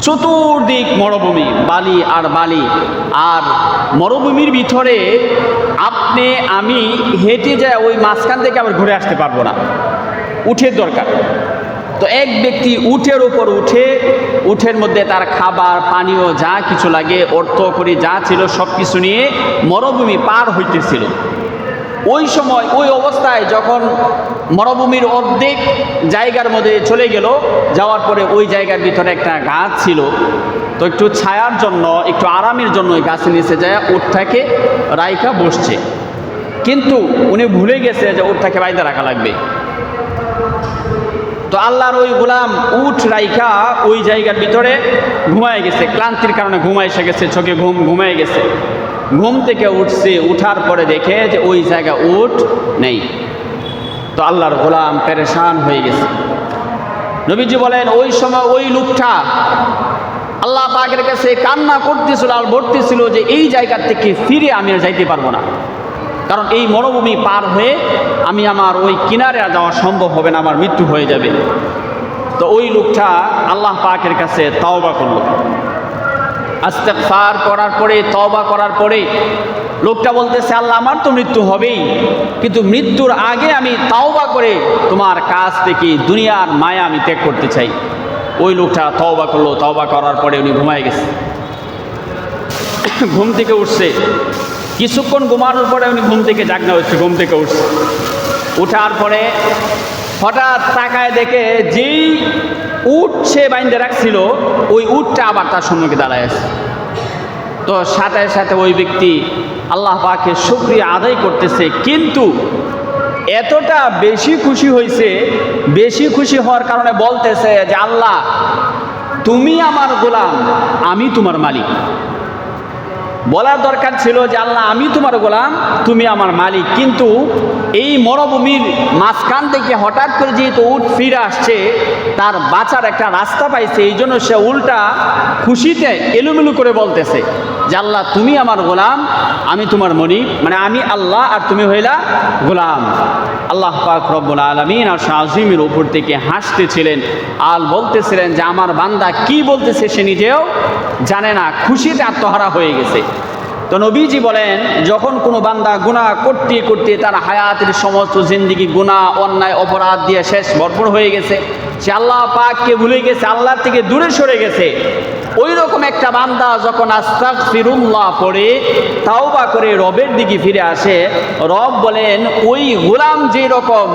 চতুর্দিক মরুভূমি, বালি আর বালি। আর মরুভূমির ভিতরে আপনি আমি হেঁটে যায় ওই মাঝখান থেকে আবার ঘুরে আসতে পারবো না, উঠের দরকার। তো এক ব্যক্তি উঠের উপর উঠের মধ্যে তার খাবার পানীয় যা কিছু লাগে, অর্থ করি যা ছিল সব কিছু নিয়ে মরুভূমি পার হইতেছিল। ওই সময় ওই অবস্থায় যখন মরুভূমির অর্ধেক জায়গার মধ্যে চলে গেল, যাওয়ার পরে ওই জায়গার ভিতরে একটা গাছ ছিল। তো একটু ছায়ার জন্য, একটু আরামের জন্য ওই গাছের নিচে যায় উটটাকে রাইখা বসছে। কিন্তু উনি ভুলে গেছে যে উটটাকে বাইরে রাখা লাগবে। তো আল্লাহর ওই গোলাম উট রাইখা ওই জায়গার ভিতরে ঘুমায় গেছে, ক্লান্তির কারণে ঘুমায় এসে গেছে, চোখে ঘুমায় গেছে। ঘুম থেকে উঠছে, উঠার পরে দেখে যে ওই জায়গা উট নেই। তো আল্লাহর গোলাম পেরেশান হয়ে গেছে। নবীজি বলেন ওই সময় ওই লোকটা আল্লাহ পাকের কাছে কান্না করতেছিল আর বলতেছিল যে এই জায়গা থেকে ফিরে আমি আর যাইতে পারবো না, কারণ এই মরুভূমি পার হয়ে আমি আমার ওই কিনারে যাওয়া সম্ভব হবে না, আমার মৃত্যু হয়ে যাবে। তো ওই লোকটা আল্লাহ পাকের কাছে তওবা করলো। ইস্তিগফার করার পরে, তওবা করার পরে লোকটা বলতেছে, আল্লাহ আমার তো মৃত্যু হবেই, কিন্তু মৃত্যুর আগে আমি তওবা করে তোমার কাছ থেকে দুনিয়ার মায়া আমি ত্যাগ করতে চাই। ওই লোকটা তওবা করলো। তওবা করার পরে উনি ঘুমায় গেছে। ঘুম থেকে উঠছে, কিছুক্ষণ ঘুমানোর পরে উনি ঘুম থেকে জাগনা হচ্ছে, ঘুম থেকে উঠছে। উঠার পরে হঠাৎ তাকায় দেখে যেই উট সে বাইন্ধে রাখছিল ওই উটটা আবার তার সম্মুখে দাঁড়ায় আছে। তো সাথে সাথে ওই ব্যক্তি আল্লাহ পাকে শুকরিয়া আদায় করতেছে, কিন্তু এতটা বেশি খুশি হয়েছে, বেশি খুশি হওয়ার কারণে বলতেছে যে আল্লাহ তুমি আমার গোলাম, আমি তোমার মালিক। বলার দরকার ছিল যে আল্লাহ আমি তোমার গোলাম, তুমি আমার মালিক। কিন্তু এই মরুভূমির মাঝখান থেকে হঠাৎ করে যেহেতু উট ফিরে আসছে, তার বাঁচার একটা রাস্তা পাইছে, এই জন্য সে উল্টা খুশিতে এলোমেলো করে বলতেছে যে আল্লাহ তুমি আমার গোলাম, আমি তোমার মালিক, মানে আমি আল্লাহ আর তুমি হইলা গোলাম। আল্লাহ পাক রব্বুল আলামিন আর শাহিমের উপর থেকে হাসতেছিলেন আর বলতেছিলেন যে আমার বান্দা কি বলতেছে সে নিজেও জানে না, খুশিতে আত্মহারা হয়ে গেছে। তো নবীজি বলেন যখন কোনো বান্দা গুনাহ করতে করতে তার হায়াতের সমস্ত জিন্দেগি গুনাহ অন্যায় অপরাধ দিয়ে শেষ ভরপুর হয়ে গেছে, সে আল্লাহ পাককে ভুলে গেছে, আল্লাহ থেকে দূরে সরে গেছে, ওই রকম একটা বান্দা যখন আস্তাগফিরুল্লাহ পড়ে তাওবা করে রবের দিকে ফিরে আসে, রব বলেন ওই গোলাম যেই রকম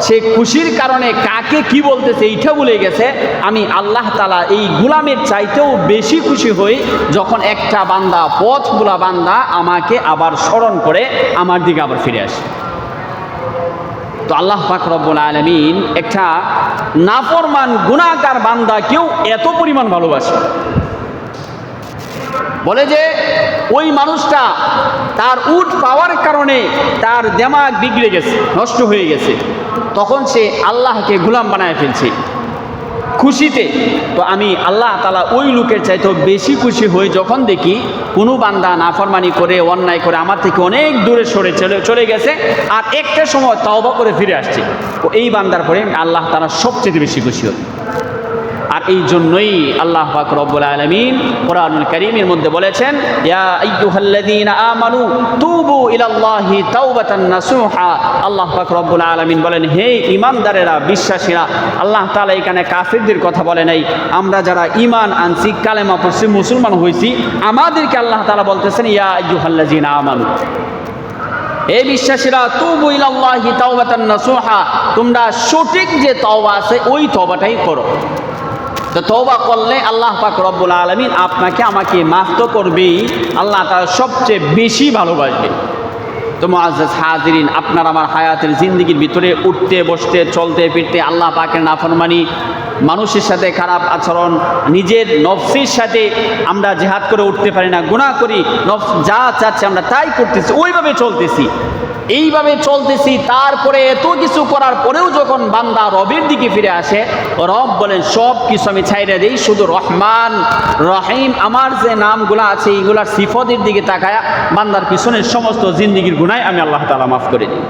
সে খুশির কারণে কাকে কি বলতেছে এইটা ভুলে গেছে, আমি আল্লাহ তাআলা এই গোলামের চাইতেও বেশি খুশি হই যখন একটা বান্দা, পথ ভোলা বান্দা আমাকে আবার স্মরণ করে আমার দিকে আবার ফিরে আসে। তো আল্লাহ পাক রব্বুল আলামিন একটা নাফরমান গুনাহগার বান্দাকেও এত পরিমাণ ভালোবাসে, বলে যে ওই মানুষটা তার উট পাওয়ার কারণে তার দিমাগ বিগড়ে গেছে, নষ্ট হয়ে গেছে, তখন সে আল্লাহকে গোলাম বানায় ফেলছে খুশিতে। তো আমি আল্লাহ তাআলা ওই লোকের চাইতেও বেশি খুশি হই যখন দেখি কোনো বান্দা নাফরমানি করে অন্যায় করে আমার থেকে অনেক দূরে সরে চলে গেছে আর একটা সময় তওবা করে ফিরে আসছে, তো এই বান্দার পরে আল্লাহ তাআলা সবচেয়ে বেশি খুশি হন। আর এই জন্যই আল্লাহ পাক রব্বুল আলামিন কোরআনুল কারীমের মধ্যে বলেছেন, ইয়া আইয়ুহাল্লাযীনা আমানু তুবু ইলাল্লাহি তাওবাতান নাসুহা। আল্লাহ পাক রব্বুল আলামিন বলেন হে ঈমানদারেরা, বিশ্বাসীরা। আল্লাহ তাআলা এখানে কাফিরদের কথা বলে নাই, আমরা যারা ঈমান আনছি, কালেমা পড়ছি, মুসলমান হইছি, আমাদেরকে আল্লাহ তাআলা বলতেছেন ইয়া আইয়ুহাল্লাযীনা আমানু, এই বিশ্বাসীরা, তুবু ইলাল্লাহি তাওবাতান নাসুহা, তোমরা সঠিক যে তওবা আছে ওই তওবাটাই করো। তো তওবা করলে আল্লাহ পাক রব্বুল আলামিন আপনাকে আমাকে মাফ তো করবেই, আল্লাহ তাআলা সবচেয়ে বেশি ভালোবাসবে। তো মুআজ্জাজ হাজিরিন, আপনার আমার হায়াতের জিন্দেগির ভিতরে উঠতে বসতে চলতে ফিরতে আল্লাহ পাকের নাফরমানি, মানুষের সাথে খারাপ আচরণ, নিজের নফসের সাথে আমরা জিহাদ করে উঠতে পারি না, গুনাহ করি, নফস যা চাচ্ছে আমরা তাই করতেছি, ওইভাবে চলতেছি, এইভাবে চলতেছি। তারপরে এত কিছু করার পরেও যখন বান্দা রবের দিকে ফিরে আসে, রব বলেন সব কিছু আমি ছাইড়ে দিই, শুধু রহমান রহিম আমার যে নামগুলো আছে এইগুলার সিফতের দিকে তাকায়া বান্দার পিছনের সমস্ত জিন্দেগির গুনাহ আমি আল্লাহ তাআলা মাফ করে দিই।